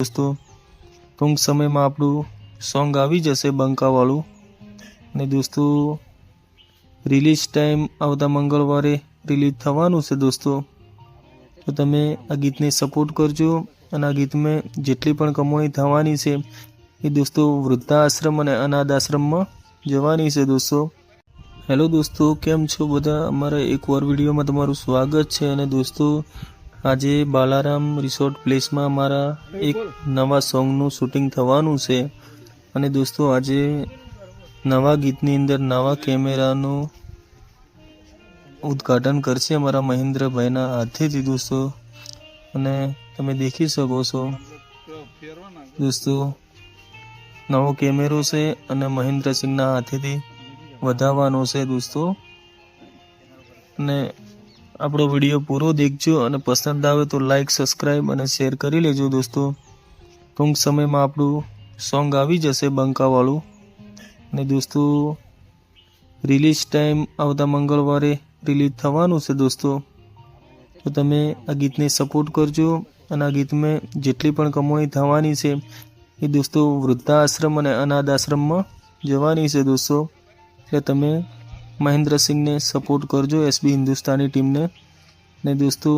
दोस्तों टूंक समय में आपणु सॉन्ग आवी जशे बंकावाळुं ने दोस्तों रिलीज टाइम आवता मंगळवारे रिलीज थवानुं छे। दोस्तों तो तमे आ गीतने सपोर्ट करजो अने आ गीत में जेटली पण कमाणी थवानी छे ए दोस्तों वृद्धाश्रम अने अनाथ आश्रम में जवानी छे। दोस्तों हेलो दोस्तों, केम छो बधा? अमारा एक और विडियो में तमारुं स्वागत छे। अने दोस्तों आजे बालाराम रिसोर्ट प्लेस में अमारा एक नवा सॉन्गनुं शूटिंग थवानुं छे। अने दोस्तों आजे नवा गीतनी अंदर नवा केमेरानुं उद्घाटन करशे अमारा महेंद्र भाईना हाथेथी। दोस्तों अने तमे देखी शको छो दोस्तों नवो केमेरो छे अने महेंद्र सिंहना हाथेथी वधाववानो छे। दोस्तों ने आपणो विडियो पूरो देखजो अने पसंद आवे तो लाइक सब्सक्राइब अने शेर करी लेजो। दोस्तों टूंक समय में आपणु सॉन्ग आवी जशे बंकावाळुं ने दोस्तों रिलीज टाइम आवता मंगळवारे रिलीज थवानुं छे। दोस्तों तो तमे आ गीतने सपोर्ट करजो अने आ गीत में जेटली पण कमाणी थवानी छे ए दोस्तों वृद्धाश्रम अने अनाथ आश्रम में जवानी छे। दोस्तों એટલે તમે મહેન્દ્ર સિંહને સપોર્ટ કરજો, એસબી હિન્દુસ્તાની ટીમને ને दोस्तों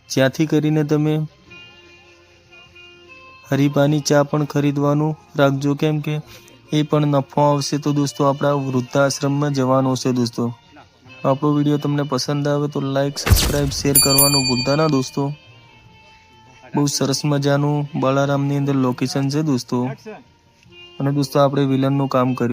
જ્યાંથી કરીને તમે હરીબાની ચા પણ ખરીદવાનું રાખજો, કેમ કે એ પણ નફો આવશે તો दोस्तों આપણા વૃદ્ધાશ્રમમાં જવાનું છે। दोस्तों આપણો વિડીયો તમને પસંદ આવે તો લાઈક સબસ્ક્રાઇબ શેર કરવાનું ભૂલતા ના। दोस्तों બહુ સરસ મજાનું બાલારામની અંદર લોકેશન છે दोस्तों, અને दोस्तों આપણે વિલનનું કામ કર્યું।